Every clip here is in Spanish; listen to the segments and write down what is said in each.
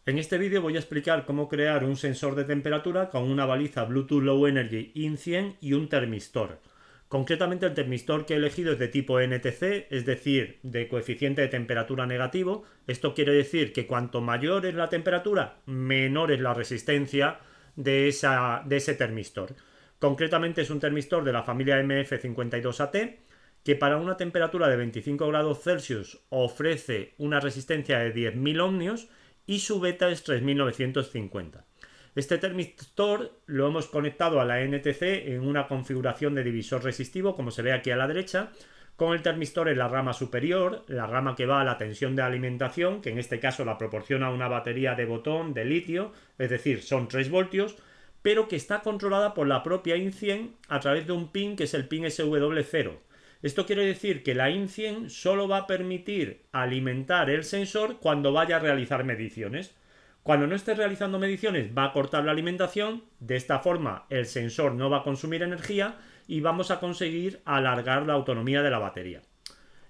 En este vídeo voy a explicar cómo crear un sensor de temperatura con una baliza Bluetooth Low Energy IN100 y un termistor. Concretamente el termistor que he elegido es de tipo NTC, es decir, de coeficiente de temperatura negativo. Esto quiere decir que cuanto mayor es la temperatura, menor es la resistencia de ese termistor. Concretamente es un termistor de la familia MF52AT que para una temperatura de 25 grados Celsius ofrece una resistencia de 10.000 ohmios y su beta es 3950. Este termistor lo hemos conectado a la NTC en una configuración de divisor resistivo, como se ve aquí a la derecha, con el termistor en la rama superior, la rama que va a la tensión de alimentación, que en este caso la proporciona una batería de botón de litio, es decir, son 3 voltios, pero que está controlada por la propia IN100 a través de un pin que es el pin SW0. Esto quiere decir que la IN100 solo va a permitir alimentar el sensor cuando vaya a realizar mediciones. Cuando no esté realizando mediciones va a cortar la alimentación, de esta forma el sensor no va a consumir energía y vamos a conseguir alargar la autonomía de la batería.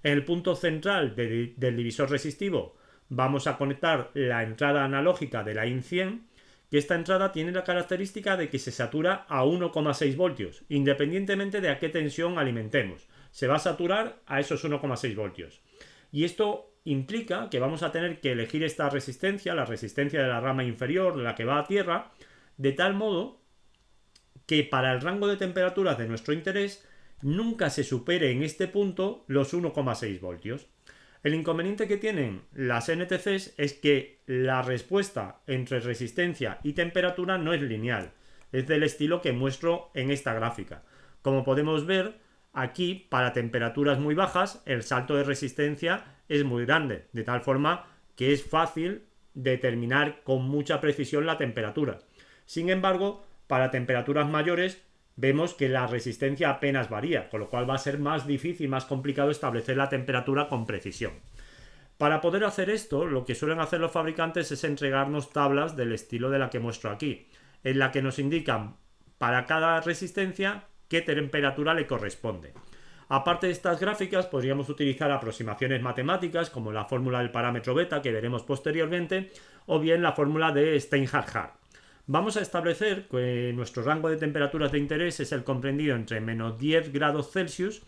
En el punto central del divisor resistivo vamos a conectar la entrada analógica de la IN100, que esta entrada tiene la característica de que se satura a 1,6 voltios, independientemente de a qué tensión alimentemos. Se va a saturar a esos 1,6 voltios. Y esto implica que vamos a tener que elegir esta resistencia, la resistencia de la rama inferior, la que va a tierra, de tal modo que para el rango de temperaturas de nuestro interés nunca se supere en este punto los 1,6 voltios. El inconveniente que tienen las NTCs es que la respuesta entre resistencia y temperatura no es lineal, es del estilo que muestro en esta gráfica. Como podemos ver, aquí para temperaturas muy bajas el salto de resistencia es muy grande, de tal forma que es fácil determinar con mucha precisión la temperatura. Sin embargo, para temperaturas mayores vemos que la resistencia apenas varía, con lo cual va a ser más difícil, más complicado establecer la temperatura con precisión. Para poder hacer esto, lo que suelen hacer los fabricantes es entregarnos tablas del estilo de la que muestro aquí, en la que nos indican para cada resistencia qué temperatura le corresponde. Aparte de estas gráficas, podríamos utilizar aproximaciones matemáticas como la fórmula del parámetro beta que veremos posteriormente, o bien la fórmula de Steinhart-Hart. Vamos a establecer que nuestro rango de temperaturas de interés es el comprendido entre menos 10 grados Celsius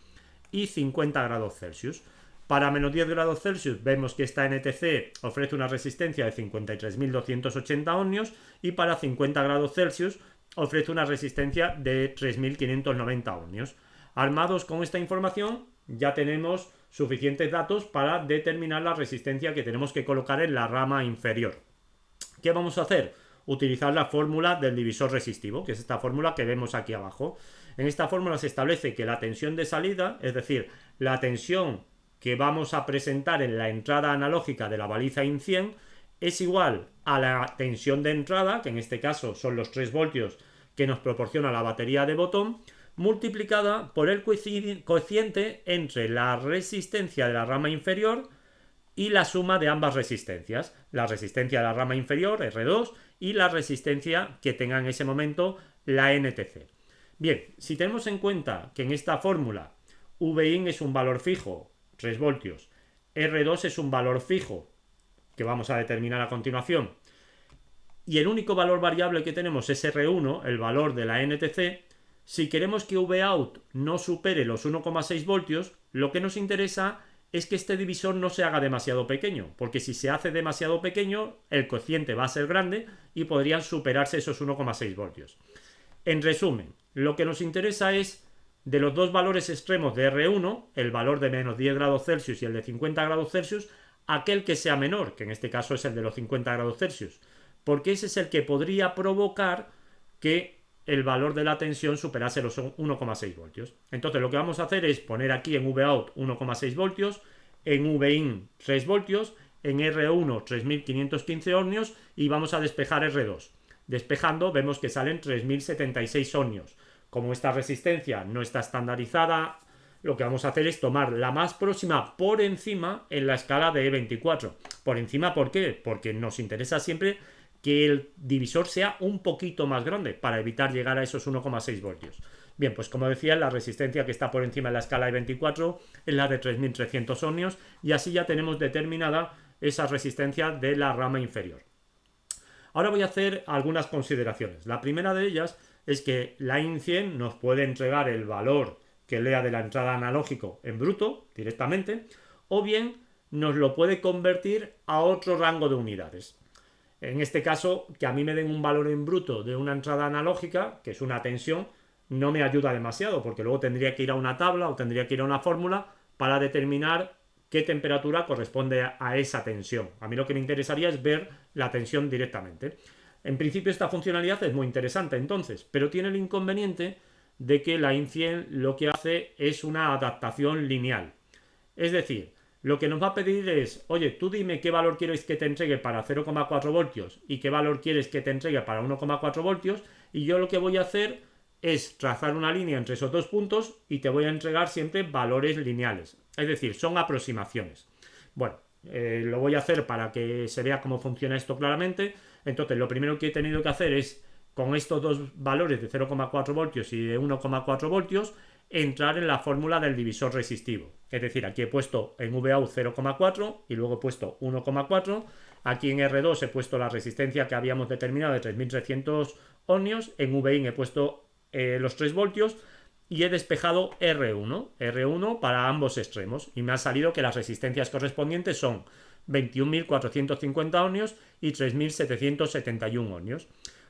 y 50 grados Celsius. Para menos 10 grados Celsius vemos que esta NTC ofrece una resistencia de 53.280 ohmios y para 50 grados Celsius ofrece una resistencia de 3.590 ohmios. Armados con esta información ya tenemos suficientes datos para determinar la resistencia que tenemos que colocar en la rama inferior. ¿Qué vamos a hacer? Utilizar la fórmula del divisor resistivo, que es esta fórmula que vemos aquí abajo. En esta fórmula se establece que la tensión de salida, es decir, la tensión que vamos a presentar en la entrada analógica de la baliza IN100, es igual a la tensión de entrada, que en este caso son los 3 voltios que nos proporciona la batería de botón, multiplicada por el cociente entre la resistencia de la rama inferior y la suma de ambas resistencias, la resistencia de la rama inferior, R2, y la resistencia que tenga en ese momento la NTC. Bien, si tenemos en cuenta que en esta fórmula Vin es un valor fijo, 3 voltios, R2 es un valor fijo, que vamos a determinar a continuación, y el único valor variable que tenemos es R1, el valor de la NTC, si queremos que Vout no supere los 1,6 voltios, lo que nos interesa es que este divisor no se haga demasiado pequeño, porque si se hace demasiado pequeño, el cociente va a ser grande y podrían superarse esos 1,6 voltios. En resumen, lo que nos interesa es de los dos valores extremos de R1, el valor de menos 10 grados Celsius y el de 50 grados Celsius, aquel que sea menor, que en este caso es el de los 50 grados Celsius, porque ese es el que podría provocar que el valor de la tensión superase los 1,6 voltios. Entonces lo que vamos a hacer es poner aquí en Vout 1,6 voltios, en Vin 3 voltios, en R1 3.515 ohmios y vamos a despejar R2. Despejando vemos que salen 3.076 ohmios. Como esta resistencia no está estandarizada, lo que vamos a hacer es tomar la más próxima por encima en la escala de E24. Por encima, ¿por qué? Porque nos interesa siempre que el divisor sea un poquito más grande para evitar llegar a esos 1,6 voltios. Bien, pues como decía, la resistencia que está por encima de la escala de 24 es la de 3.300 ohmios y así ya tenemos determinada esa resistencia de la rama inferior. Ahora voy a hacer algunas consideraciones. La primera de ellas es que la IN100 nos puede entregar el valor que lea de la entrada analógico en bruto directamente, o bien nos lo puede convertir a otro rango de unidades. En este caso, que a mí me den un valor en bruto de una entrada analógica, que es una tensión, no me ayuda demasiado, porque luego tendría que ir a una tabla o tendría que ir a una fórmula para determinar qué temperatura corresponde a esa tensión. A mí lo que me interesaría es ver la tensión directamente. En principio esta funcionalidad es muy interesante entonces, pero tiene el inconveniente de que la IN100 lo que hace es una adaptación lineal. Es decir, lo que nos va a pedir es, oye, tú dime qué valor quieres que te entregue para 0,4 voltios y qué valor quieres que te entregue para 1,4 voltios, y yo lo que voy a hacer es trazar una línea entre esos dos puntos y te voy a entregar siempre valores lineales. Es decir, son aproximaciones. Bueno, lo voy a hacer para que se vea cómo funciona esto claramente. Entonces, lo primero que he tenido que hacer es, con estos dos valores de 0,4 voltios y de 1,4 voltios, entrar en la fórmula del divisor resistivo. Es decir, aquí he puesto en VAU 0,4 y luego he puesto 1,4. Aquí en R2 he puesto la resistencia que habíamos determinado de 3300 ohmios. En VIN he puesto los 3 voltios y he despejado R1 para ambos extremos, y me ha salido que las resistencias correspondientes son 21.450 ohmios y 3.771 ohmios.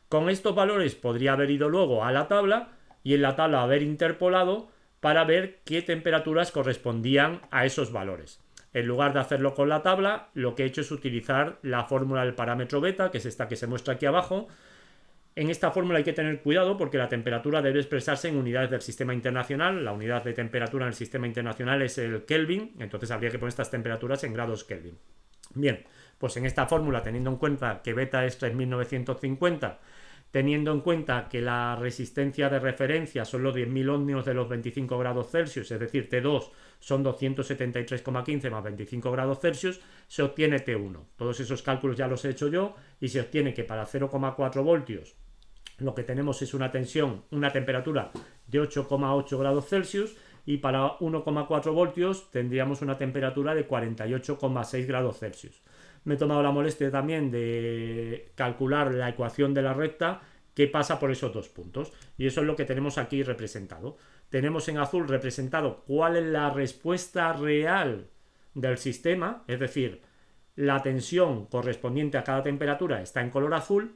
Con estos valores podría haber ido luego a la tabla y en la tabla haber interpolado para ver qué temperaturas correspondían a esos valores. En lugar de hacerlo con la tabla, lo que he hecho es utilizar la fórmula del parámetro beta, que es esta que se muestra aquí abajo. En esta fórmula hay que tener cuidado porque la temperatura debe expresarse en unidades del sistema internacional. La unidad de temperatura en el sistema internacional es el Kelvin, entonces habría que poner estas temperaturas en grados Kelvin. Bien, pues en esta fórmula, teniendo en cuenta que beta es 3950, teniendo en cuenta que la resistencia de referencia son los 10.000 ohmios de los 25 grados Celsius, es decir, T2 son 273,15 más 25 grados Celsius, se obtiene T1. Todos esos cálculos ya los he hecho yo y se obtiene que para 0,4 voltios lo que tenemos es una tensión, una temperatura de 8,8 grados Celsius, y para 1,4 voltios tendríamos una temperatura de 48,6 grados Celsius. Me he tomado la molestia también de calcular la ecuación de la recta que pasa por esos dos puntos, y eso es lo que tenemos aquí representado. Tenemos en azul representado cuál es la respuesta real del sistema, es decir, la tensión correspondiente a cada temperatura está en color azul,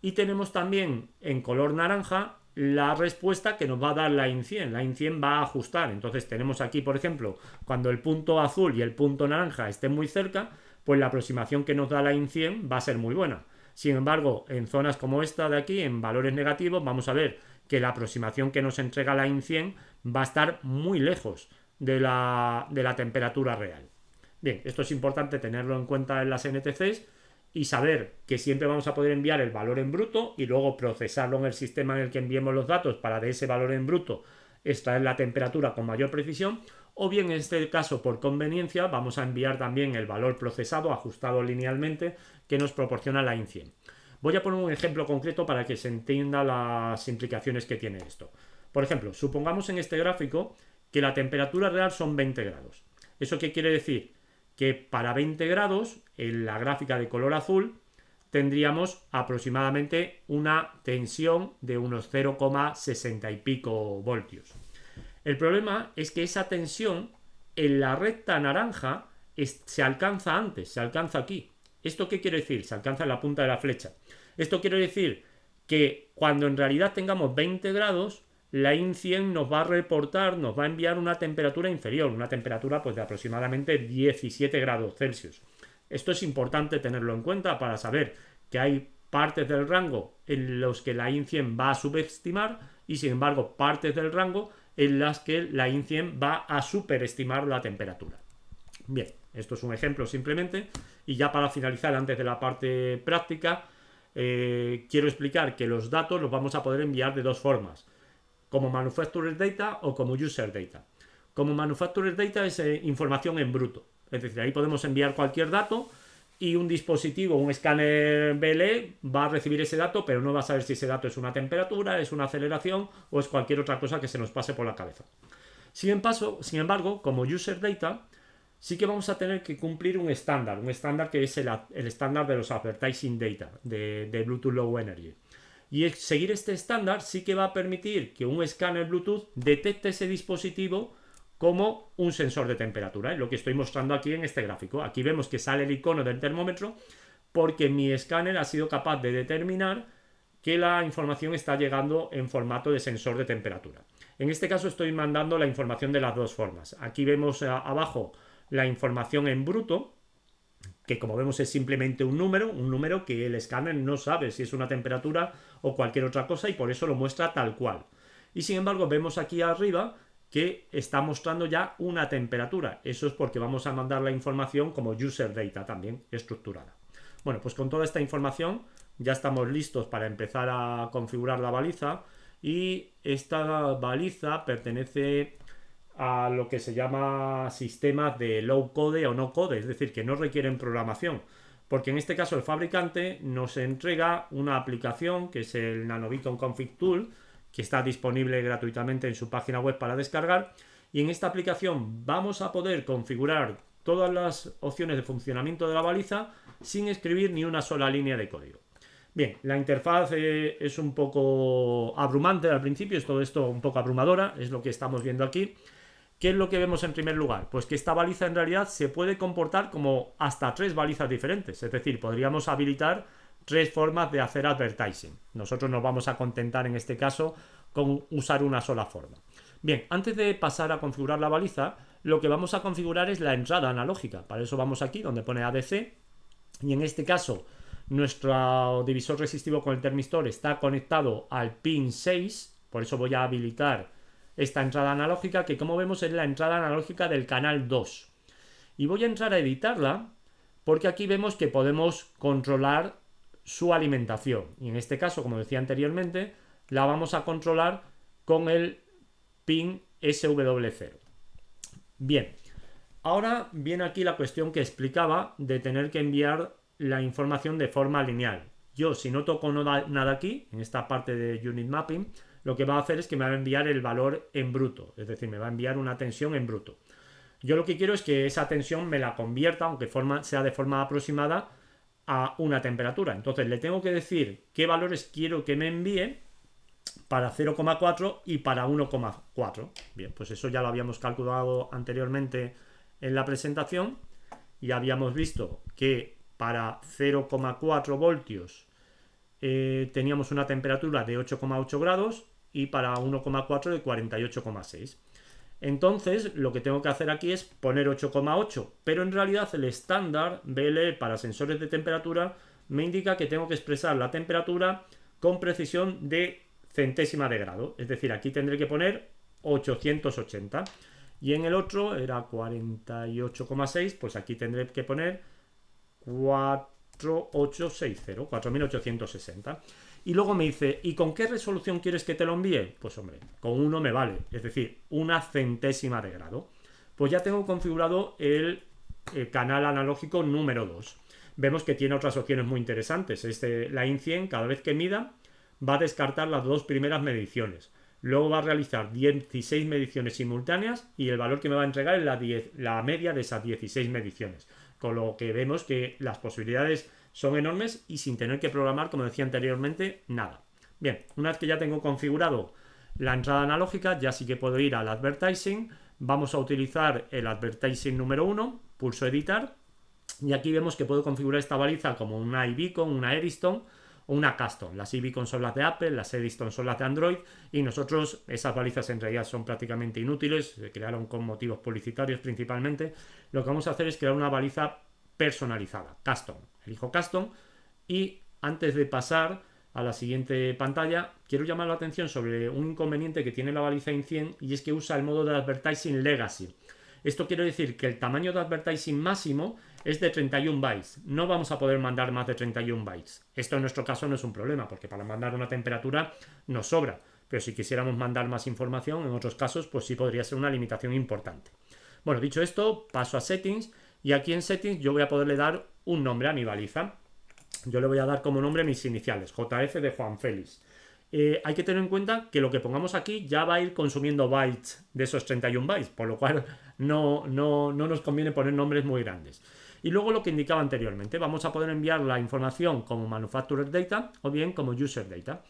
y tenemos también en color naranja la respuesta que nos va a dar la IN100. La IN100 va a ajustar. Entonces tenemos aquí, por ejemplo, cuando el punto azul y el punto naranja estén muy cerca, pues la aproximación que nos da la IN100 va a ser muy buena. Sin embargo, en zonas como esta de aquí, en valores negativos, vamos a ver que la aproximación que nos entrega la IN100 va a estar muy lejos de la temperatura real. Bien, esto es importante tenerlo en cuenta en las NTCs y saber que siempre vamos a poder enviar el valor en bruto y luego procesarlo en el sistema en el que enviemos los datos para de ese valor en bruto extraer la temperatura con mayor precisión, o bien en este caso por conveniencia vamos a enviar también el valor procesado ajustado linealmente que nos proporciona la IN100. Voy a poner un ejemplo concreto para que se entienda las implicaciones que tiene esto. Por ejemplo, supongamos en este gráfico que la temperatura real son 20 grados. ¿Eso qué quiere decir? Que para 20 grados, en la gráfica de color azul, tendríamos aproximadamente una tensión de unos 0,60 y pico voltios. El problema es que esa tensión en la recta naranja se alcanza antes, se alcanza aquí. ¿Esto qué quiere decir? Se alcanza en la punta de la flecha. Esto quiere decir que cuando en realidad tengamos 20 grados, la IN100 nos va a reportar, nos va a enviar una temperatura inferior, una temperatura pues de aproximadamente 17 grados Celsius. Esto es importante tenerlo en cuenta para saber que hay partes del rango en los que la IN100 va a subestimar y sin embargo partes del rango en las que la IN100 va a superestimar la temperatura. Bien, esto es un ejemplo simplemente, y ya para finalizar antes de la parte práctica quiero explicar que los datos los vamos a poder enviar de dos formas: como Manufacturer Data o como User Data. Como Manufacturer Data es información en bruto, es decir, ahí podemos enviar cualquier dato y un dispositivo, un escáner BLE va a recibir ese dato, pero no va a saber si ese dato es una temperatura, es una aceleración o es cualquier otra cosa que se nos pase por la cabeza. Sin embargo, como User Data, sí que vamos a tener que cumplir un estándar que es el estándar de los Advertising Data de Bluetooth Low Energy. Y seguir este estándar sí que va a permitir que un escáner Bluetooth detecte ese dispositivo como un sensor de temperatura, lo que estoy mostrando aquí en este gráfico. Aquí vemos que sale el icono del termómetro porque mi escáner ha sido capaz de determinar que la información está llegando en formato de sensor de temperatura. En este caso estoy mandando la información de las dos formas. Aquí vemos abajo la información en bruto, que como vemos es simplemente un número que el escáner no sabe si es una temperatura o cualquier otra cosa y por eso lo muestra tal cual. Y sin embargo vemos aquí arriba que está mostrando ya una temperatura. Eso es porque vamos a mandar la información como user data también estructurada. Bueno, pues con toda esta información ya estamos listos para empezar a configurar la baliza y esta baliza pertenece a lo que se llama sistemas de low code o no code, es decir, que no requieren programación, porque en este caso el fabricante nos entrega una aplicación que es el Nanobeacon Config Tool, que está disponible gratuitamente en su página web para descargar, y en esta aplicación vamos a poder configurar todas las opciones de funcionamiento de la baliza sin escribir ni una sola línea de código. Bien, la interfaz es un poco abrumante al principio, es todo esto un poco abrumadora, es lo que estamos viendo aquí. ¿Qué es lo que vemos en primer lugar? Pues que esta baliza en realidad se puede comportar como hasta 3 balizas diferentes, es decir, podríamos habilitar 3 formas de hacer advertising. Nosotros nos vamos a contentar en este caso con usar una sola forma. Bien, antes de pasar a configurar la baliza, lo que vamos a configurar es la entrada analógica. Para eso vamos aquí donde pone ADC y en este caso nuestro divisor resistivo con el termistor está conectado al pin 6, por eso voy a habilitar esta entrada analógica que como vemos es la entrada analógica del canal 2. Y voy a entrar a editarla porque aquí vemos que podemos controlar su alimentación. Y en este caso, como decía anteriormente, la vamos a controlar con el pin SW0. Bien, ahora viene aquí la cuestión que explicaba de tener que enviar la información de forma lineal. Yo, si no toco nada aquí, en esta parte de Unit Mapping, lo que va a hacer es que me va a enviar el valor en bruto, es decir, me va a enviar una tensión en bruto. Yo lo que quiero es que esa tensión me la convierta, aunque sea de forma aproximada, a una temperatura. Entonces le tengo que decir qué valores quiero que me envíe para 0,4 y para 1,4. Bien, pues eso ya lo habíamos calculado anteriormente en la presentación y habíamos visto que para 0,4 voltios teníamos una temperatura de 8,8 grados y para 1,4 de 48,6. Entonces lo que tengo que hacer aquí es poner 8,8, pero en realidad el estándar BLE para sensores de temperatura me indica que tengo que expresar la temperatura con precisión de centésima de grado, es decir, aquí tendré que poner 880 y en el otro era 48,6, pues aquí tendré que poner 4860. Y luego me dice, ¿y con qué resolución quieres que te lo envíe? Pues hombre, con 1 me vale, es decir, una centésima de grado. Pues ya tengo configurado el canal analógico número 2. Vemos que tiene otras opciones muy interesantes. La IN100, cada vez que mida, va a descartar las 2 primeras mediciones. Luego va a realizar 16 mediciones simultáneas y el valor que me va a entregar es la media de esas 16 mediciones. Con lo que vemos que las posibilidades son enormes y sin tener que programar, como decía anteriormente, nada. Bien, una vez que ya tengo configurado la entrada analógica, ya sí que puedo ir al Advertising. Vamos a utilizar el Advertising número 1, pulso editar, y aquí vemos que puedo configurar esta baliza como una iBeacon, una Eriston o una Custom. Las iBeacon son las de Apple, las Eriston son las de Android y nosotros esas balizas en realidad son prácticamente inútiles, se crearon con motivos publicitarios principalmente. Lo que vamos a hacer es crear una baliza personalizada, Custom. Elijo Custom y antes de pasar a la siguiente pantalla quiero llamar la atención sobre un inconveniente que tiene la baliza IN100 y es que usa el modo de Advertising Legacy. Esto quiere decir que el tamaño de Advertising máximo es de 31 bytes. No vamos a poder mandar más de 31 bytes. Esto en nuestro caso no es un problema, porque para mandar una temperatura nos sobra. Pero si quisiéramos mandar más información, en otros casos, pues sí podría ser una limitación importante. Bueno, dicho esto, paso a Settings. Y aquí en Settings yo voy a poderle dar un nombre a mi baliza. Yo le voy a dar como nombre mis iniciales, JF de Juan Félix. hay que tener en cuenta que lo que pongamos aquí ya va a ir consumiendo bytes de esos 31 bytes, por lo cual no nos conviene poner nombres muy grandes. Y luego lo que indicaba anteriormente, vamos a poder enviar la información como Manufacturer Data o bien como User Data.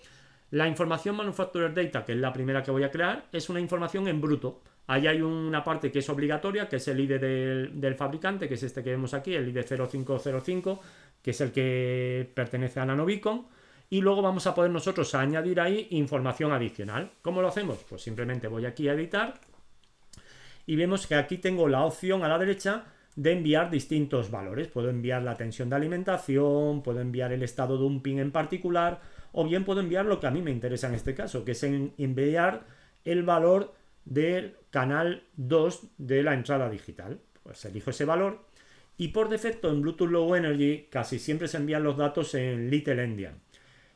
La información Manufacturer Data, que es la primera que voy a crear, es una información en bruto. Ahí hay una parte que es obligatoria, que es el ID del fabricante, que es este que vemos aquí, el ID 0505, que es el que pertenece a Nanobeacon. Y luego vamos a poder nosotros añadir ahí información adicional. ¿Cómo lo hacemos? Pues simplemente voy aquí a editar y vemos que aquí tengo la opción a la derecha de enviar distintos valores. Puedo enviar la tensión de alimentación, puedo enviar el estado dumping en particular, o bien puedo enviar lo que a mí me interesa en este caso, que es enviar el valor del canal 2 de la entrada digital. Pues elijo ese valor y por defecto en Bluetooth Low Energy casi siempre se envían los datos en Little Endian.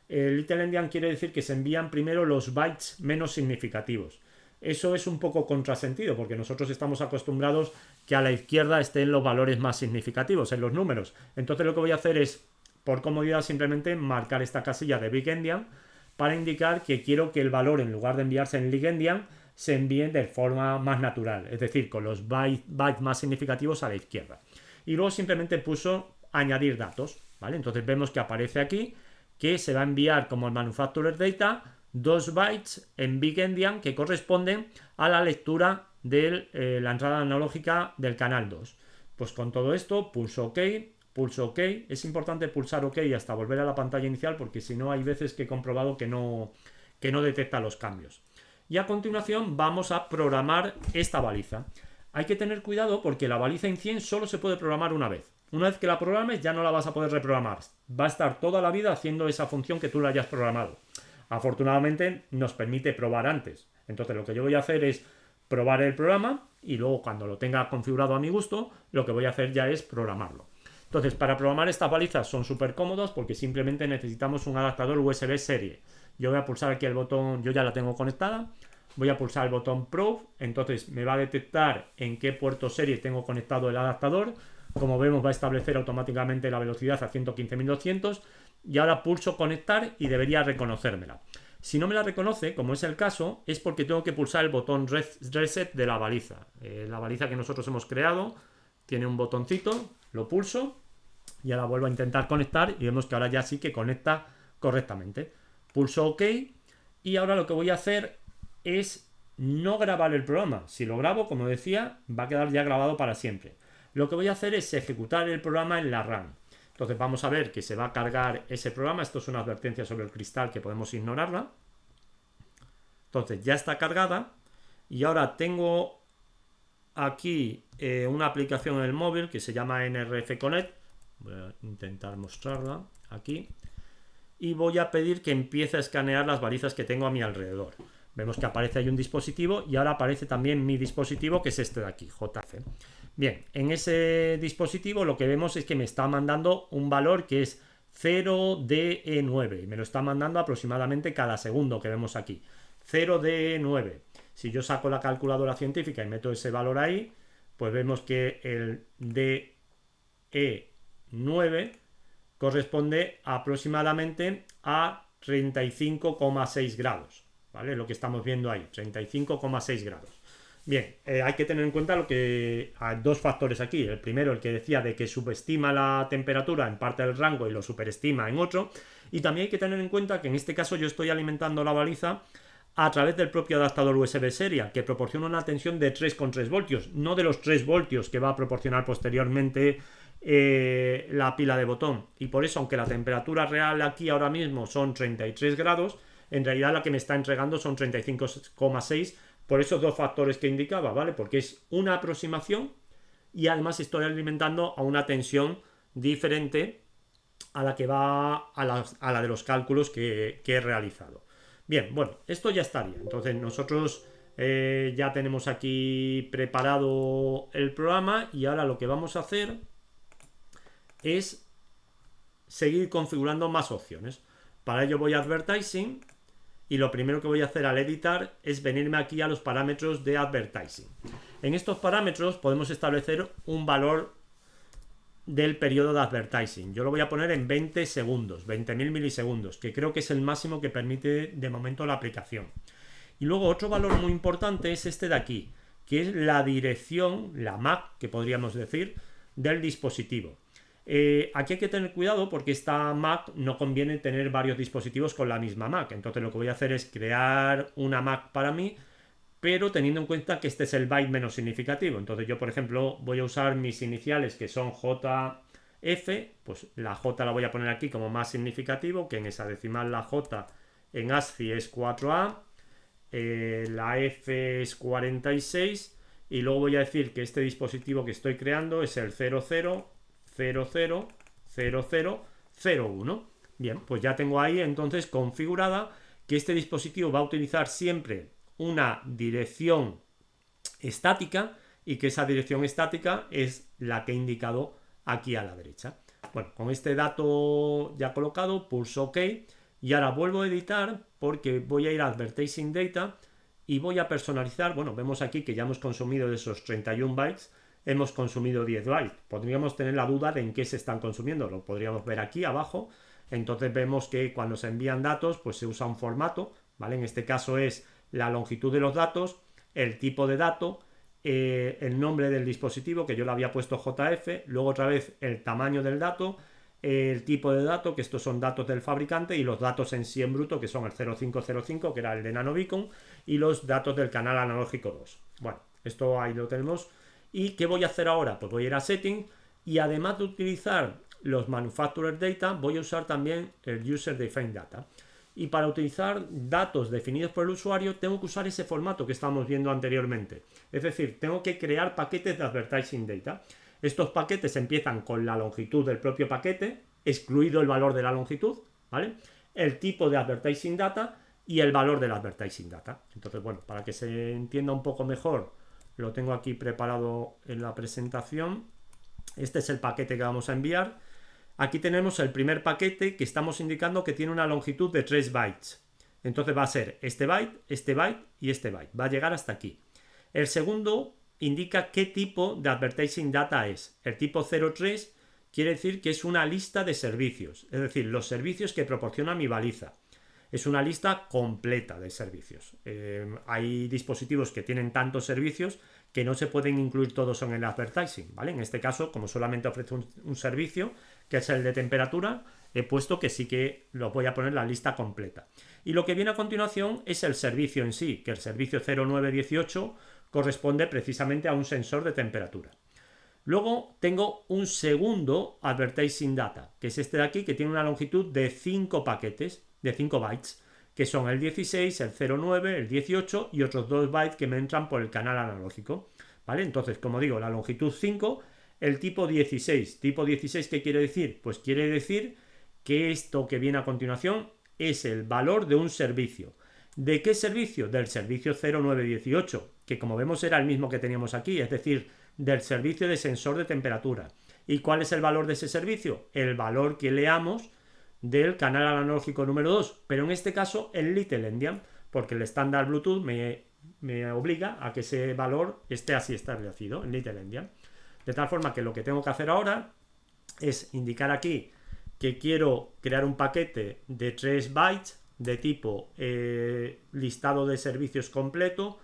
Little Endian quiere decir que se envían primero los bytes menos significativos. Eso es un poco contrasentido porque nosotros estamos acostumbrados que a la izquierda estén los valores más significativos en los números. Entonces lo que voy a hacer es, por comodidad, simplemente marcar esta casilla de Big Endian para indicar que quiero que el valor, en lugar de enviarse en Big Endian, se envíe de forma más natural, es decir, con los bytes más significativos a la izquierda. Y luego simplemente puso añadir datos, ¿vale? Entonces vemos que aparece aquí que se va a enviar como el Manufacturer Data 2 bytes en Big Endian que corresponden a la lectura de la entrada analógica del canal 2. Pues con todo esto pulso OK, pulso OK. Es importante pulsar OK hasta volver a la pantalla inicial porque si no hay veces que he comprobado que no detecta los cambios. Y a continuación vamos a programar esta baliza. Hay que tener cuidado porque la baliza INCIEN solo se puede programar una vez. Una vez que la programes ya no la vas a poder reprogramar. Va a estar toda la vida haciendo esa función que tú la hayas programado. Afortunadamente nos permite probar antes. Entonces lo que yo voy a hacer es probar el programa y luego cuando lo tenga configurado a mi gusto, lo que voy a hacer ya es programarlo. Entonces para programar estas balizas son súper cómodas porque simplemente necesitamos un adaptador USB serie. Yo voy a pulsar aquí el botón, yo ya la tengo conectada. Voy a pulsar el botón Probe, entonces me va a detectar en qué puerto serie tengo conectado el adaptador. Como vemos va a establecer automáticamente la velocidad a 115.200 y ahora pulso conectar y debería reconocérmela. Si no me la reconoce, como es el caso, es porque tengo que pulsar el botón Reset de la baliza. La baliza que nosotros hemos creado tiene un botoncito, lo pulso y ahora vuelvo a intentar conectar y vemos que ahora ya sí que conecta correctamente. Pulso OK y ahora lo que voy a hacer es no grabar el programa. Si lo grabo, como decía, va a quedar ya grabado para siempre. Lo que voy a hacer es ejecutar el programa en la RAM. Entonces vamos a ver que se va a cargar ese programa. Esto es una advertencia sobre el cristal que podemos ignorarla. Entonces ya está cargada. Y ahora tengo aquí una aplicación en el móvil que se llama NRF Connect. Voy a intentar mostrarla aquí. Y voy a pedir que empiece a escanear las balizas que tengo a mi alrededor. Vemos que aparece ahí un dispositivo y ahora aparece también mi dispositivo, que es este de aquí, JC. Bien, en ese dispositivo lo que vemos es que me está mandando un valor que es 0DE9 y me lo está mandando aproximadamente cada segundo que vemos aquí. 0DE9. Si yo saco la calculadora científica y meto ese valor ahí, pues vemos que el DE9 corresponde aproximadamente a 35,6 grados. ¿Vale? Lo que estamos viendo ahí, 35,6 grados. Bien, hay que tener en cuenta hay dos factores aquí. El primero, el que decía de que subestima la temperatura en parte del rango y lo superestima en otro. Y también hay que tener en cuenta que en este caso yo estoy alimentando la baliza a través del propio adaptador USB Serial, que proporciona una tensión de 3,3 voltios, no de los 3 voltios que va a proporcionar posteriormente la pila de botón. Y por eso, aunque la temperatura real aquí ahora mismo son 33 grados, en realidad la que me está entregando son 35,6 por esos dos factores que indicaba, ¿vale? Porque es una aproximación y además estoy alimentando a una tensión diferente a la que va a la de los cálculos que he realizado. Bien, bueno, esto ya estaría. Entonces nosotros ya tenemos aquí preparado el programa y ahora lo que vamos a hacer es seguir configurando más opciones. Para ello voy a Advertising y lo primero que voy a hacer al editar es venirme aquí a los parámetros de Advertising. En estos parámetros podemos establecer un valor del periodo de advertising. Yo lo voy a poner en 20 segundos, 20.000 milisegundos, que creo que es el máximo que permite de momento la aplicación. Y luego otro valor muy importante es este de aquí, que es la dirección, la MAC, que podríamos decir, del dispositivo. Aquí hay que tener cuidado porque esta MAC no conviene tener varios dispositivos con la misma MAC. Entonces lo que voy a hacer es crear una MAC para mí, pero teniendo en cuenta que este es el byte menos significativo. Entonces yo, por ejemplo, voy a usar mis iniciales que son JF, pues la J la voy a poner aquí como más significativo, que en hexadecimal la J en ASCII es 4A, la F es 46 y luego voy a decir que este dispositivo que estoy creando es el 00000001. Bien, pues ya tengo ahí entonces configurada que este dispositivo va a utilizar siempre una dirección estática y que esa dirección estática es la que he indicado aquí a la derecha. Bueno, con este dato ya colocado, pulso OK y ahora vuelvo a editar porque voy a ir a Advertising Data y voy a personalizar. Bueno, vemos aquí que ya hemos consumido de esos 31 bytes, hemos consumido 10 bytes. Podríamos tener la duda de en qué se están consumiendo, lo podríamos ver aquí abajo. Entonces vemos que cuando se envían datos, pues se usa un formato, ¿vale? En este caso es la longitud de los datos, el tipo de dato, el nombre del dispositivo, que yo le había puesto JF, luego otra vez el tamaño del dato, el tipo de dato, que estos son datos del fabricante, y los datos en sí en bruto, que son el 0505, que era el de NanoBeacon, y los datos del canal analógico 2. Bueno, esto ahí lo tenemos. ¿Y qué voy a hacer ahora? Pues voy a ir a Setting y además de utilizar los Manufacturer Data, voy a usar también el User Defined Data. Y para utilizar datos definidos por el usuario, tengo que usar ese formato que estábamos viendo anteriormente. Es decir, tengo que crear paquetes de Advertising Data. Estos paquetes empiezan con la longitud del propio paquete, excluido el valor de la longitud, ¿vale? El tipo de Advertising Data y el valor del Advertising Data. Entonces, bueno, para que se entienda un poco mejor, lo tengo aquí preparado en la presentación. Este es el paquete que vamos a enviar. Aquí tenemos el primer paquete que estamos indicando que tiene una longitud de 3 bytes. Entonces va a ser este byte y este byte. Va a llegar hasta aquí. El segundo indica qué tipo de Advertising Data es. El tipo 03 quiere decir que es una lista de servicios. Es decir, los servicios que proporciona mi baliza. Es una lista completa de servicios. Hay dispositivos que tienen tantos servicios que no se pueden incluir todos en el advertising, ¿vale? En este caso, como solamente ofrece un servicio, que es el de temperatura, he puesto que sí que lo voy a poner la lista completa. Y lo que viene a continuación es el servicio en sí, que el servicio 0918 corresponde precisamente a un sensor de temperatura. Luego tengo un segundo Advertising Data, que es este de aquí, que tiene una longitud de 5 paquetes, de 5 bytes, que son el 16, el 09, el 18 y otros 2 bytes que me entran por el canal analógico, ¿vale? Entonces, como digo, la longitud 5, el tipo 16. ¿Tipo 16 qué quiere decir? Pues quiere decir que esto que viene a continuación es el valor de un servicio. ¿De qué servicio? Del servicio 0918, que como vemos era el mismo que teníamos aquí, es decir, del servicio de sensor de temperatura. ¿Y cuál es el valor de ese servicio? El valor que leamos del canal analógico número 2, pero en este caso el Little Endian, porque el estándar Bluetooth me obliga a que ese valor esté así establecido, en Little Endian. De tal forma que lo que tengo que hacer ahora es indicar aquí que quiero crear un paquete de 3 bytes de tipo listado de servicios completo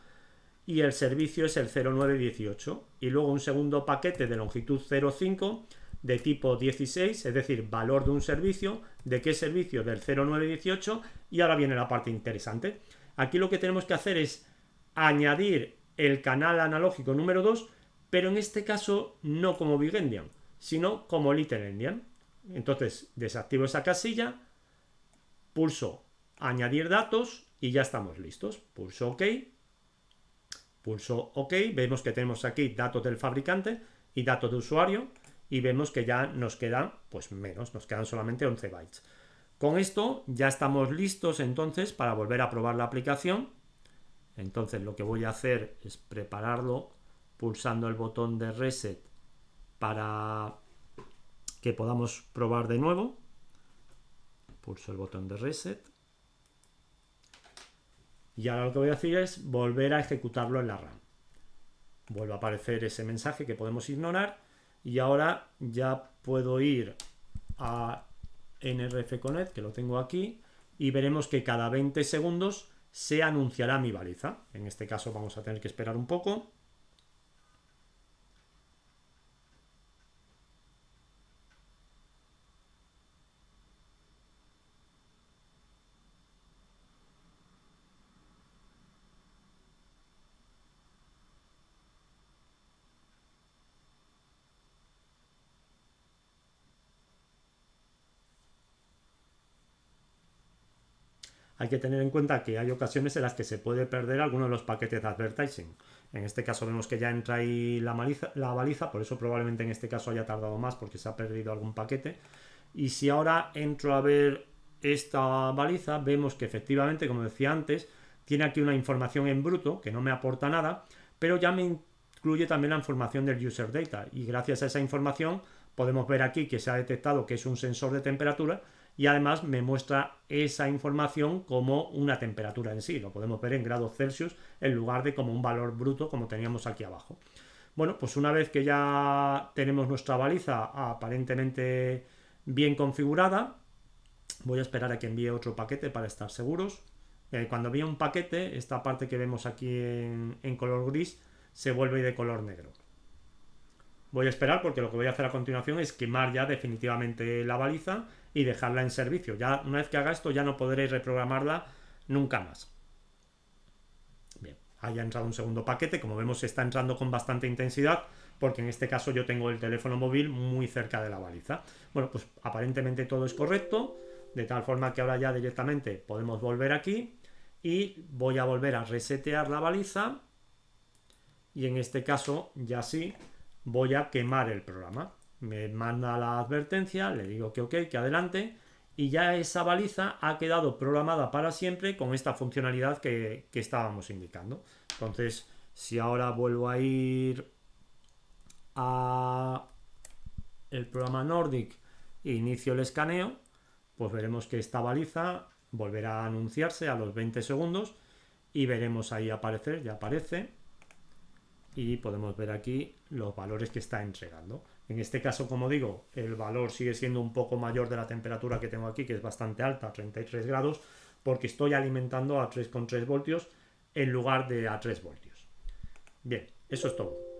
y el servicio es el 0918 y luego un segundo paquete de longitud 05 de tipo 16, es decir, valor de un servicio. ¿De qué servicio? Del 0918. Y ahora viene la parte interesante. Aquí lo que tenemos que hacer es añadir el canal analógico número 2, pero en este caso no como Big Endian, sino como Little Endian. Entonces desactivo esa casilla, pulso añadir datos y ya estamos listos. Pulso OK. Pulso OK. Vemos que tenemos aquí datos del fabricante y datos de usuario. Y vemos que ya nos quedan pues menos, nos quedan solamente 11 bytes. Con esto ya estamos listos entonces para volver a probar la aplicación. Entonces lo que voy a hacer es prepararlo pulsando el botón de reset para que podamos probar de nuevo. Pulso el botón de reset. Y ahora lo que voy a hacer es volver a ejecutarlo en la RAM. Vuelve a aparecer ese mensaje que podemos ignorar. Y ahora ya puedo ir a NRF Connect, que lo tengo aquí, y veremos que cada 20 segundos se anunciará mi baliza. En este caso vamos a tener que esperar un poco. Hay que tener en cuenta que hay ocasiones en las que se puede perder alguno de los paquetes de advertising. En este caso vemos que ya entra ahí la baliza, por eso probablemente en este caso haya tardado más porque se ha perdido algún paquete. Y si ahora entro a ver esta baliza, vemos que efectivamente, como decía antes, tiene aquí una información en bruto que no me aporta nada, pero ya me incluye también la información del user data, y gracias a esa información podemos ver aquí que se ha detectado que es un sensor de temperatura, y además me muestra esa información como una temperatura en sí. Lo podemos ver en grados Celsius en lugar de como un valor bruto como teníamos aquí abajo. Bueno, pues una vez que ya tenemos nuestra baliza aparentemente bien configurada, voy a esperar a que envíe otro paquete para estar seguros. Cuando envíe un paquete, esta parte que vemos aquí en color gris se vuelve de color negro. Voy a esperar porque lo que voy a hacer a continuación es quemar ya definitivamente la baliza y dejarla en servicio. Ya una vez que haga esto ya no podré reprogramarla nunca más. Bien, haya entrado un segundo paquete. Como vemos está entrando con bastante intensidad porque en este caso yo tengo el teléfono móvil muy cerca de la baliza. Bueno, pues aparentemente todo es correcto, de tal forma que ahora ya directamente podemos volver aquí y voy a volver a resetear la baliza, y en este caso ya sí voy a quemar el programa. Me manda la advertencia, le digo que ok, que adelante, y ya esa baliza ha quedado programada para siempre con esta funcionalidad que estábamos indicando. Entonces, si ahora vuelvo a ir a el programa Nordic e inicio el escaneo, pues veremos que esta baliza volverá a anunciarse a los 20 segundos y veremos ahí aparecer, ya aparece, y podemos ver aquí los valores que está entregando. En este caso, como digo, el valor sigue siendo un poco mayor de la temperatura que tengo aquí, que es bastante alta, 33 grados, porque estoy alimentando a 3,3 voltios en lugar de a 3 voltios. Bien, eso es todo.